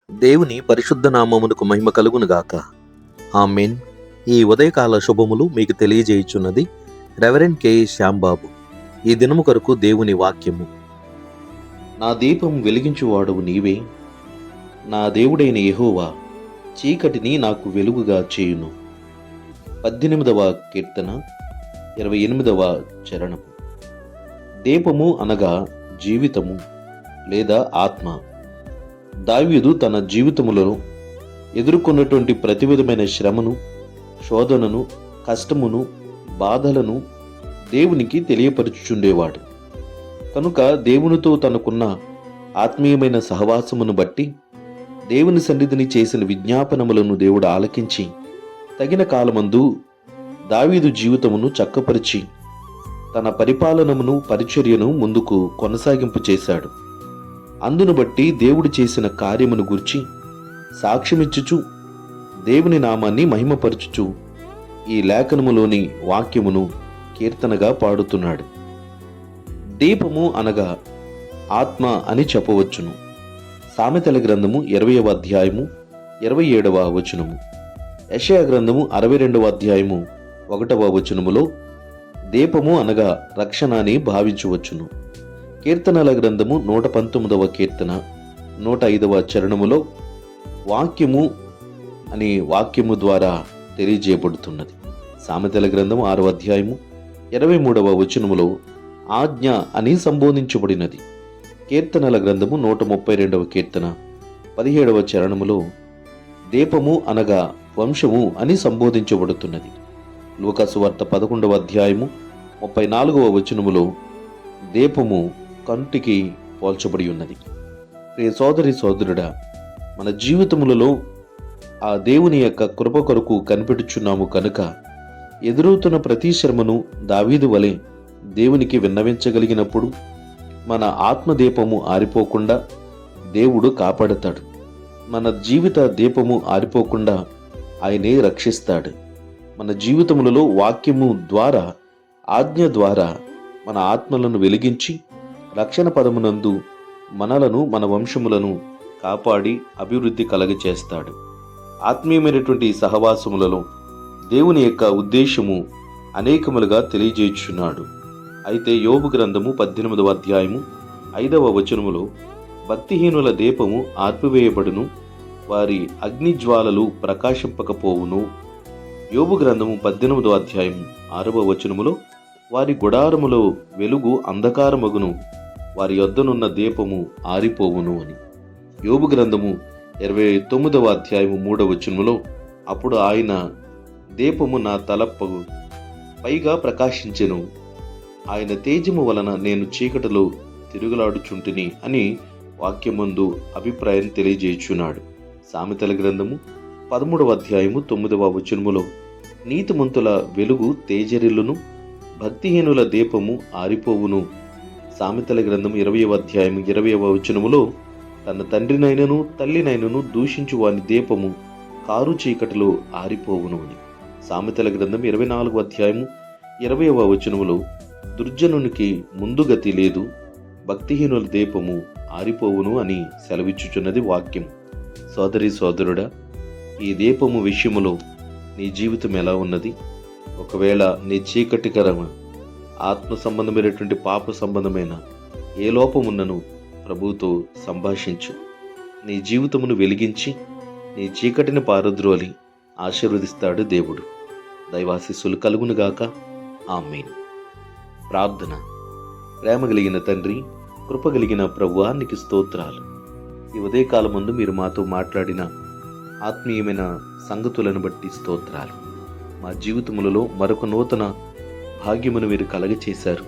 దేవుని పరిశుద్ధ నామమునకు మహిమ కలుగునుగాక. ఆమేన్. ఈ ఉదయకాల శుభములు మీకు తెలియజేయుచున్నది రెవరెండ్ కె శ్యాంబాబు. ఈ దినము కొరకు దేవుని వాక్యము. నా దీపం వెలిగించువాడవు నీవే, నా దేవుడైన యెహోవా చీకటిని నాకు వెలుగుగా చేయును. 18వ కీర్తన 28వ చరణము. దీపము అనగా జీవితము లేదా ఆత్మ. దావీదు తన జీవితములో ఎదుర్కొన్నటువంటి ప్రతి విధమైన శ్రమను, శోధనను, కష్టమును, బాధలను దేవునికి తెలియపరుచుచుండేవాడు. కనుక దేవునితో తనకున్న ఆత్మీయమైన సహవాసమును బట్టి దేవుని సన్నిధిని చేసిన విజ్ఞాపనములను దేవుడు ఆలకించి తగిన కాలమందు దావీదు జీవితమును చక్కపరిచి తన పరిపాలనమును, పరిచర్యను ముందుకు కొనసాగింపు చేశాడు. అందును బట్టి దేవుడు చేసిన కార్యమును గూర్చి సాక్ష్యమిచ్చుచు దేవుని నామాన్ని మహిమపరచుచు ఈ లేఖనములోని వాక్యమును కీర్తనగా పాడుతున్నాడు. దీపము అనగా ఆత్మ అని చెప్పవచ్చును. సామెతల గ్రంథము 20వ అధ్యాయము 27వ వచనము, యెషయా గ్రంథము 62వ అధ్యాయము 1వ వచనములో దీపము అనగా రక్షణ అని భావించవచ్చును. కీర్తనల గ్రంథము 119వ కీర్తన 105వ చరణములో వాక్యము అని వాక్యము ద్వారా తెలియజేయబడుతున్నది. సామెతల గ్రంథము 6వ అధ్యాయము 23వ వచనములో ఆజ్ఞ అని సంబోధించబడినది. కీర్తనల గ్రంథము 132వ కీర్తన 17వ చరణములో దీపము అనగా వంశము అని సంబోధించబడుతున్నది. లూకాసు వార్త 11వ అధ్యాయము 34వ వచనములో దీపము కంటికి పోల్చబడి ఉన్నది. ప్రియ సోదరి సోదరుడా, మన జీవితములలో ఆ దేవుని యొక్క కృప కొరకు కనిపెట్టుచున్నాము కనుక ఎదురవుతున్న ప్రతి శ్రమను దావీదు వలె దేవునికి విన్నవించగలిగినప్పుడు మన ఆత్మదీపము ఆరిపోకుండా దేవుడు కాపాడుతాడు. మన జీవిత దీపము ఆరిపోకుండా ఆయనే రక్షిస్తాడు. మన జీవితములలో వాక్యము ద్వారా, ఆజ్ఞ ద్వారా మన ఆత్మలను వెలిగించి రక్షణ పదమునందు మనలను, మన వంశములను కాపాడి అభివృద్ధి కలగచేస్తాడు. ఆత్మీయమైనటువంటి సహవాసములలో దేవుని యొక్క ఉద్దేశము అనేకములుగా తెలియజేయుచున్నాడు. అయితే యోబు గ్రంథము 18వ అధ్యాయము 5వ వచనములో భక్తిహీనుల దీపము ఆర్పివేయబడును, వారి అగ్నిజ్వాలలు ప్రకాశింపకపోవును. యోబు గ్రంథము 18వ అధ్యాయము 6వ వచనములో వారి గుడారములో వెలుగు అంధకారమగును, వారి యొద్దనున్న దీపము ఆరిపోవును అని. యోబు గ్రంథము 29వ అధ్యాయము 3వ వచనములో అప్పుడు ఆయన దీపము నా తలపు పైగా ప్రకాశించెను, ఆయన తేజము వలన నేను చీకటిలో తిరుగులాడుచుంటిని అని వాక్యమందు అభిప్రాయం తెలియజేయుచున్నాడు. సామెతల గ్రంథము 13వ అధ్యాయము 9వ వచనములో నీతిమంతుల వెలుగు తేజరిల్లును, భక్తిహీనుల దీపము ఆరిపోవును. సామెతల గ్రంథం 20వ అధ్యాయం 20వ వచనములో తన తండ్రినైనను తల్లినైనను దూషించు వాని దీపము కారు చీకటిలో ఆరిపోవును అని. సామెతల గ్రంథం 24వ అధ్యాయము 20వ వచనములో దుర్జనునికి ముందుగతి లేదు, భక్తిహీనుల దీపము ఆరిపోవును అని సెలవిచ్చుచున్నది వాక్యం. సోదరి సోదరుడా, ఈ దీపము విషయములో నీ జీవితం ఎలా ఉన్నది? ఒకవేళ నీ చీకటికరమ ఆత్మ సంబంధమైనటువంటి పాప సంబంధమైన ఏ లోపమున్నను ప్రభువుతో సంభాషించు. నీ జీవితమును వెలిగించి నీ చీకటిని పారద్రోలి ఆశీర్వదిస్తాడు దేవుడు. దైవాశీస్సులు కలుగునుగాక. ఆమేన్. ప్రార్థన. ప్రేమ కలిగిన తండ్రి, కృప కలిగిన ప్రభువా, నీకు స్తోత్రాలు. ఈ ఉదయకాలమందు మీరు మాతో మాట్లాడిన ఆత్మీయమైన సంగతులను బట్టి స్తోత్రాలు. మా జీవితములలో మరొక నూతన భాగ్యమును మీరు కలగచేశారు.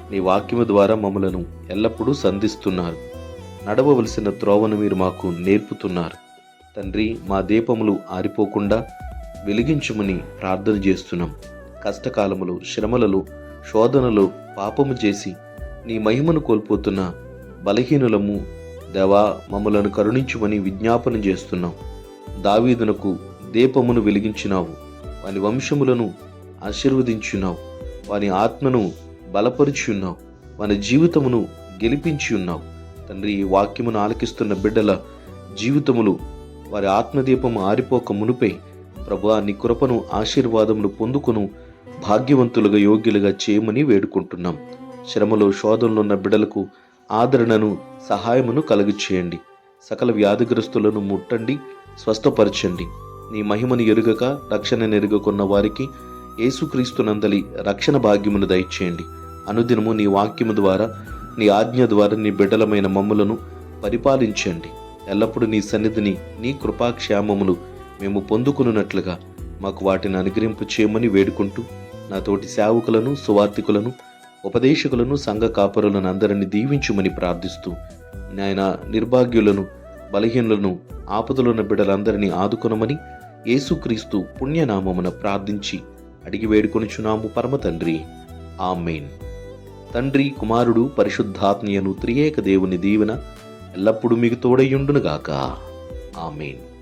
నీ వాక్యము ద్వారా మమ్మలను ఎల్లప్పుడూ సంధిస్తున్నారు. నడవవలసిన త్రోవను మీరు మాకు నేర్పుతున్నారు. తండ్రి, మా దీపములు ఆరిపోకుండా వెలిగించుమని ప్రార్థన చేస్తున్నాం. కష్టకాలములు, శ్రమలలో, శోధనలో పాపము చేసి నీ మహిమను కోల్పోతున్న బలహీనులము దేవా, మమ్మలను కరుణించుమని విజ్ఞాపన చేస్తున్నాం. దావీదునకు దీపమును వెలిగించినావు, వాని వంశములను ఆశీర్వదించున్నావు, వాని ఆత్మను బలపరిచి ఉన్నావు, వాని జీవితమును గెలిపించి ఉన్నావు. తండ్రి, ఈ వాక్యమును ఆలకిస్తున్న బిడ్డల జీవితములు వారి ఆత్మదీపము ఆరిపోక మునుపే ప్రభువా నీ కృపను ఆశీర్వాదములు పొందుకొను భాగ్యవంతులుగా యోగ్యులుగా చేయమని వేడుకుంటున్నాం. శ్రమలో శోధనలో ఉన్న బిడ్డలకు ఆదరణను సహాయమును కలుగు చేయండి. సకల వ్యాధిగ్రస్తులను ముట్టండి, స్వస్థపరచండి. నీ మహిమను ఎరుగక రక్షణను ఎరుగకున్న వారికి యేసుక్రీస్తునందలి రక్షణ భాగ్యమును దయచేయండి. అనుదినము నీ వాక్యము ద్వారా, నీ ఆజ్ఞ ద్వారా నీ బిడ్డలమైన మమ్ములను పరిపాలించండి. ఎల్లప్పుడూ నీ సన్నిధిని, నీ కృపాక్షేమములు మేము పొందుకున్నట్లుగా మాకు వాటిని అనుగ్రహింపు చేయమని వేడుకుంటూ, నా తోటి సేవకులను, సువార్థికులను, ఉపదేశకులను, సంఘ కాపరులను అందరినీ దీవించుమని ప్రార్థిస్తూ, నాయన నిర్భాగ్యులను, బలహీనులను, ఆపదలున్న బిడ్డలందరినీ ఆదుకొనమని యేసుక్రీస్తు పుణ్యనామమున ప్రార్థించి అడిగి వేడుకొనుచున్నాము పరమ తండ్రి. ఆమేన్. తండ్రి, కుమారుడు, పరిశుద్ధాత్మయను త్రియేక దేవుని దీవెన ఎల్లప్పుడూ మీకు తోడయుండునుగాక. ఆమేన్.